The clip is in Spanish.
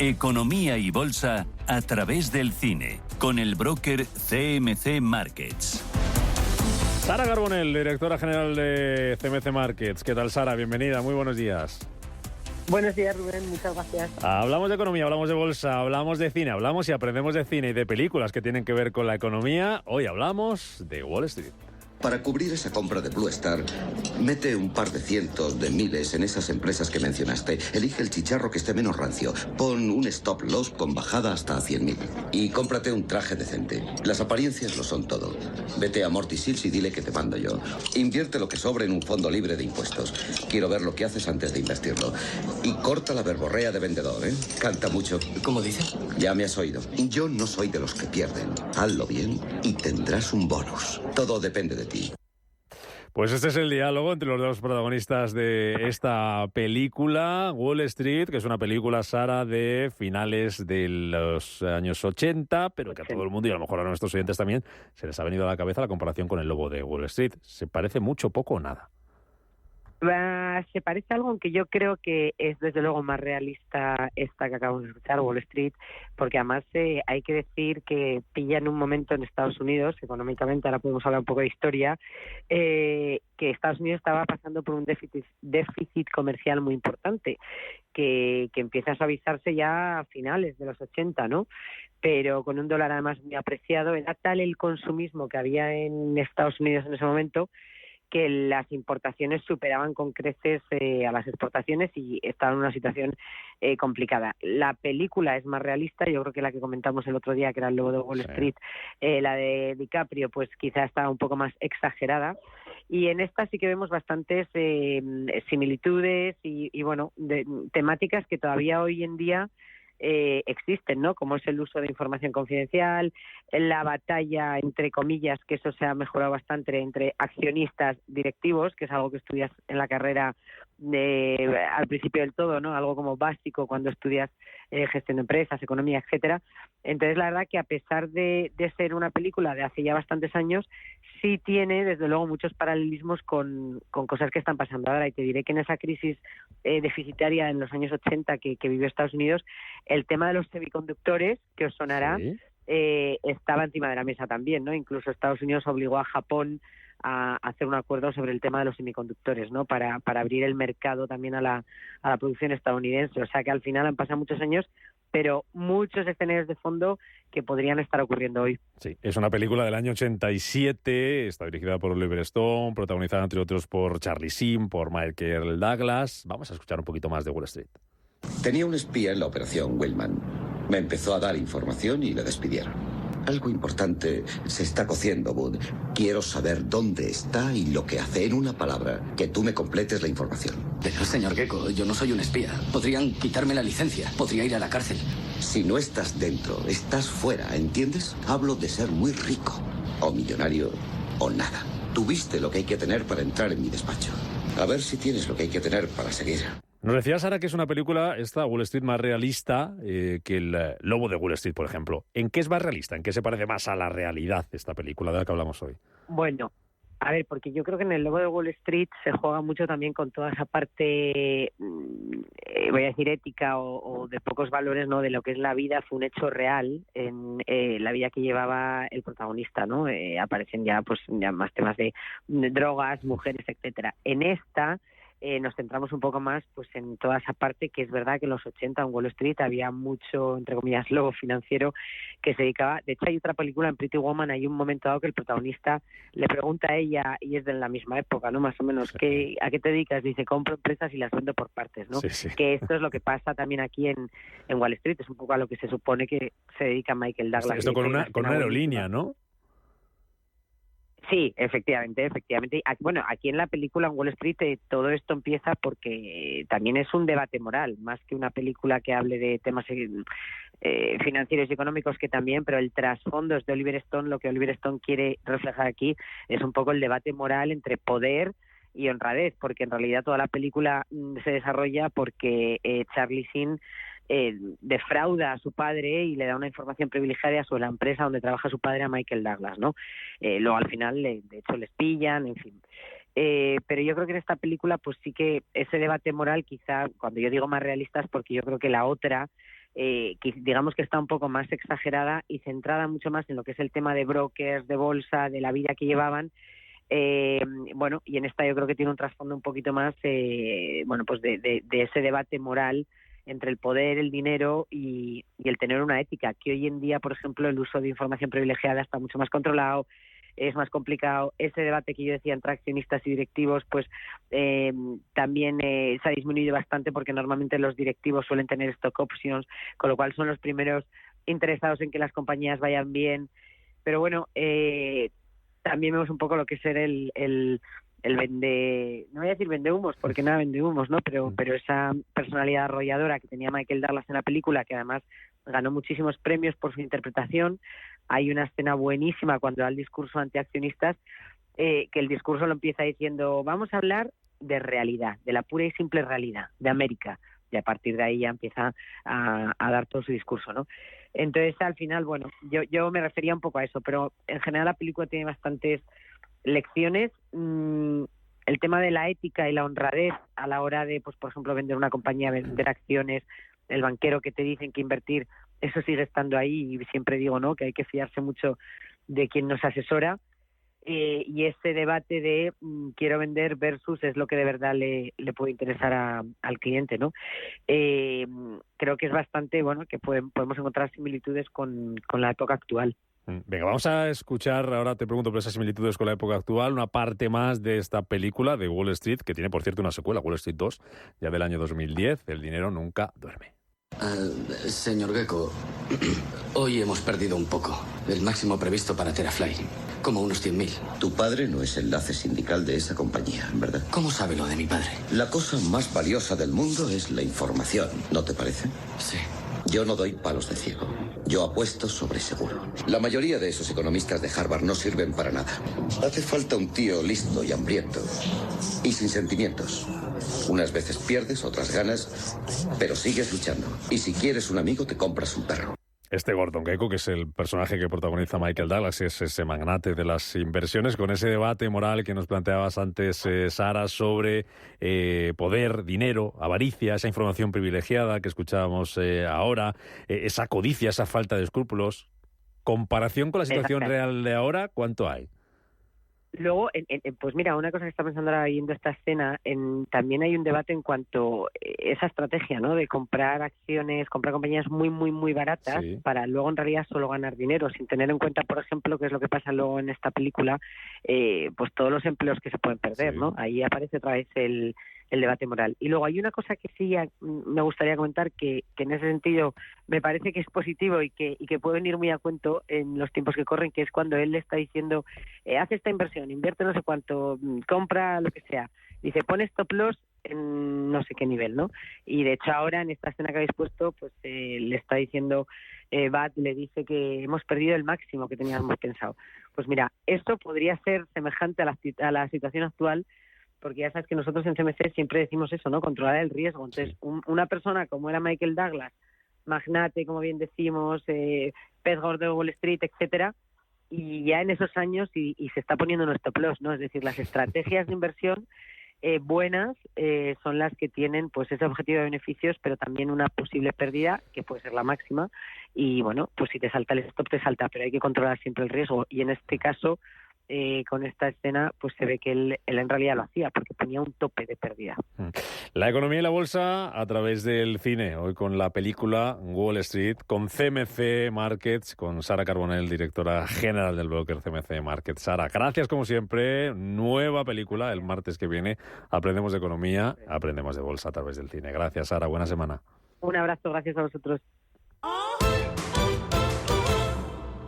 Economía y bolsa a través del cine, con el broker CMC Markets. Sara Carbonell, directora general de CMC Markets. ¿Qué tal, Sara? Bienvenida, muy buenos días. Buenos días, Rubén, muchas gracias. Hablamos de economía, hablamos de bolsa, hablamos de cine, hablamos y aprendemos de cine y de películas que tienen que ver con la economía. Hoy hablamos de Wall Street. Para cubrir esa compra de Blue Star, mete un par de cientos de miles en esas empresas que mencionaste. Elige el chicharro que esté menos rancio. Pon un stop loss con bajada hasta 100.000. Y cómprate un traje decente. Las apariencias lo son todo. Vete a Morty Sills y dile que te mando yo. Invierte lo que sobre en un fondo libre de impuestos. Quiero ver lo que haces antes de invertirlo. Y corta la verborrea de vendedor, ¿eh? Canta mucho. ¿Cómo dices? Ya me has oído. Yo no soy de los que pierden. Hazlo bien y tendrás un bonus. Todo depende de ti. Pues este es el diálogo entre los dos protagonistas de esta película, Wall Street, que es una película, Sara, de finales de los años 80, pero que a todo el mundo, y a lo mejor a nuestros oyentes también, se les ha venido a la cabeza la comparación con El Lobo de Wall Street. ¿Se parece mucho, poco o nada? Se parece algo, aunque yo creo que es desde luego más realista esta que acabamos de escuchar, Wall Street, porque además hay que decir que pilla en un momento en Estados Unidos, económicamente, ahora podemos hablar un poco de historia, que Estados Unidos estaba pasando por un déficit comercial muy importante, que empieza a suavizarse ya a finales de los 80, ¿no? Pero con un dólar además muy apreciado. Era tal el consumismo que había en Estados Unidos en ese momento que las importaciones superaban con creces a las exportaciones y estaban en una situación complicada. La película es más realista, yo creo que la que comentamos el otro día, que era El Lobo de Wall Street, la de DiCaprio, pues quizá está un poco más exagerada. Y en esta sí que vemos bastantes similitudes y bueno, temáticas que todavía hoy en día existen, ¿no? Como es el uso de información confidencial, la batalla, entre comillas, que eso se ha mejorado bastante entre accionistas directivos, que es algo que estudias en la carrera al principio del todo, ¿no? Algo como básico cuando estudias gestión de empresas, economía, etcétera. Entonces, la verdad que a pesar de ser una película de hace ya bastantes años, sí tiene, desde luego, muchos paralelismos con cosas que están pasando ahora. Y te diré que en esa crisis deficitaria en los años 80 que vivió Estados Unidos, el tema de los semiconductores, que os sonará, Sí. Estaba encima de la mesa también, ¿no? Incluso Estados Unidos obligó a Japón a hacer un acuerdo sobre el tema de los semiconductores, ¿no? Para abrir el mercado también a la producción estadounidense. O sea que al final han pasado muchos años, pero muchos escenarios de fondo que podrían estar ocurriendo hoy. Sí, es una película del año 87, está dirigida por Oliver Stone, protagonizada entre otros por Charlie Sheen, por Michael Douglas. Vamos a escuchar un poquito más de Wall Street. Tenía un espía en la operación Wellman. Me empezó a dar información y le despidieron. Algo importante se está cociendo, Bud. Quiero saber dónde está y lo que hace. En una palabra, que tú me completes la información. Pero, señor Gecko, yo no soy un espía. Podrían quitarme la licencia. Podría ir a la cárcel. Si no estás dentro, estás fuera, ¿entiendes? Hablo de ser muy rico, o millonario, o nada. Tuviste lo que hay que tener para entrar en mi despacho. A ver si tienes lo que hay que tener para seguir. Nos decía Sara que es una película, esta Wall Street, más realista que el Lobo de Wall Street, por ejemplo. ¿En qué es más realista? ¿En qué se parece más a la realidad esta película de la que hablamos hoy? Bueno, a ver, porque yo creo que en El Lobo de Wall Street se juega mucho también con toda esa parte, voy a decir ética o de pocos valores, ¿no? De lo que es la vida. Fue un hecho real en la vida que llevaba el protagonista, ¿no? Aparecen ya más temas de drogas, mujeres, etcétera. En esta nos centramos un poco más pues en toda esa parte que es verdad que en los 80 en Wall Street había mucho, entre comillas, lobo financiero que se dedicaba. De hecho, hay otra película, en Pretty Woman, hay un momento dado que el protagonista le pregunta a ella, y es de la misma época, ¿no? Más o menos, Sí. ¿a qué te dedicas? Dice, compro empresas y las vendo por partes, ¿no? Sí, sí. Que esto es lo que pasa también aquí en Wall Street, es un poco a lo que se supone que se dedica Michael Douglas. Esto con una aerolínea, ¿no? Sí, efectivamente. Bueno, aquí en la película, en Wall Street, todo esto empieza porque también es un debate moral, más que una película que hable de temas financieros y económicos, que también, pero el trasfondo es de Oliver Stone. Lo que Oliver Stone quiere reflejar aquí es un poco el debate moral entre poder y honradez, porque en realidad toda la película se desarrolla porque Charlie Sheen defrauda a su padre y le da una información privilegiada sobre la empresa donde trabaja su padre, a Michael Douglas, ¿no? Luego al final, de hecho, les pillan, en fin. Pero yo creo que en esta película pues sí que ese debate moral, quizá cuando yo digo más realista, es porque yo creo que la otra que digamos que está un poco más exagerada y centrada mucho más en lo que es el tema de brokers, de bolsa, de la vida que llevaban. Bueno, y en esta yo creo que tiene un trasfondo un poquito más, bueno, pues de ese debate moral entre el poder, el dinero y el tener una ética, que hoy en día, por ejemplo, el uso de información privilegiada está mucho más controlado, es más complicado. Ese debate que yo decía entre accionistas y directivos, pues también se ha disminuido bastante, porque normalmente los directivos suelen tener stock options, con lo cual son los primeros interesados en que las compañías vayan bien. Pero bueno, también vemos un poco lo que es ser el vende, no voy a decir vende humos, porque nada vende humos, ¿no? Pero esa personalidad arrolladora que tenía Michael Douglas en la película, que además ganó muchísimos premios por su interpretación. Hay una escena buenísima cuando da el discurso ante accionistas, que el discurso lo empieza diciendo: vamos a hablar de realidad, de la pura y simple realidad de América, y a partir de ahí ya empieza a dar todo su discurso, ¿no? Entonces, al final, bueno, yo me refería un poco a eso, pero en general la película tiene bastantes lecciones. El tema de la ética y la honradez a la hora de, pues por ejemplo, vender una compañía, vender acciones, el banquero que te dicen que invertir, eso sigue estando ahí, y siempre digo, ¿no?, que hay que fiarse mucho de quien nos asesora, y ese debate de quiero vender versus es lo que de verdad le puede interesar al cliente, ¿no? Creo que es bastante, bueno, que podemos encontrar similitudes con la época actual. Venga, vamos a escuchar, ahora te pregunto por esas similitudes con la época actual, una parte más de esta película de Wall Street, que tiene, por cierto, una secuela, Wall Street 2, ya del año 2010, El dinero nunca duerme. Señor Gecko, hoy hemos perdido un poco. El máximo previsto para Terafly, como unos 100.000. Tu padre no es enlace sindical de esa compañía, ¿verdad? ¿Cómo sabe lo de mi padre? La cosa más valiosa del mundo es la información, ¿no te parece? Sí. Yo no doy palos de ciego. Yo apuesto sobre seguro. La mayoría de esos economistas de Harvard no sirven para nada. Hace falta un tío listo y hambriento. Y sin sentimientos. Unas veces pierdes, otras ganas, pero sigues luchando. Y si quieres un amigo, te compras un perro. Este Gordon Gekko, que es el personaje que protagoniza Michael Douglas, es ese magnate de las inversiones, con ese debate moral que nos planteabas antes, Sara, sobre poder, dinero, avaricia, esa información privilegiada que escuchábamos ahora, esa codicia, esa falta de escrúpulos. Comparación con la situación real de ahora, ¿cuánto hay? Luego, pues mira, una cosa que está pensando ahora viendo esta escena, también hay un debate en cuanto a esa estrategia, ¿no?, de comprar acciones, comprar compañías muy, muy, muy baratas, sí, para luego en realidad solo ganar dinero, sin tener en cuenta, por ejemplo, qué es lo que pasa luego en esta película, pues todos los empleos que se pueden perder, sí, ¿no? Ahí aparece otra vez el debate moral. Y luego hay una cosa que sí me gustaría comentar, que en ese sentido me parece que es positivo y que puede venir muy a cuento en los tiempos que corren, que es cuando él le está diciendo, haz esta inversión, invierte no sé cuánto, compra lo que sea. Dice, pon stop loss en no sé qué nivel, ¿no? Y de hecho ahora en esta escena que habéis puesto, pues le está diciendo, Bat le dice que hemos perdido el máximo que teníamos pensado. Pues mira, esto podría ser semejante a la situación actual, porque ya sabes que nosotros en CMC siempre decimos eso, ¿no?, controlar el riesgo. Entonces, una persona como era Michael Douglas, magnate, como bien decimos, pez gordo de Wall Street, etcétera, y ya en esos años y se está poniendo en stop loss, ¿no? Es decir, las estrategias de inversión buenas son las que tienen, pues, ese objetivo de beneficios, pero también una posible pérdida que puede ser la máxima. Y bueno, pues si te salta el stop, te salta, pero hay que controlar siempre el riesgo. Y en este caso, con esta escena, pues se ve que él en realidad lo hacía, porque ponía un tope de pérdida. La economía y la bolsa a través del cine, hoy con la película Wall Street, con CMC Markets, con Sara Carbonell, directora general del broker CMC Markets. Sara, gracias como siempre. Nueva película el martes que viene. Aprendemos de economía, aprendemos de bolsa a través del cine. Gracias, Sara. Buena semana. Un abrazo, gracias a vosotros.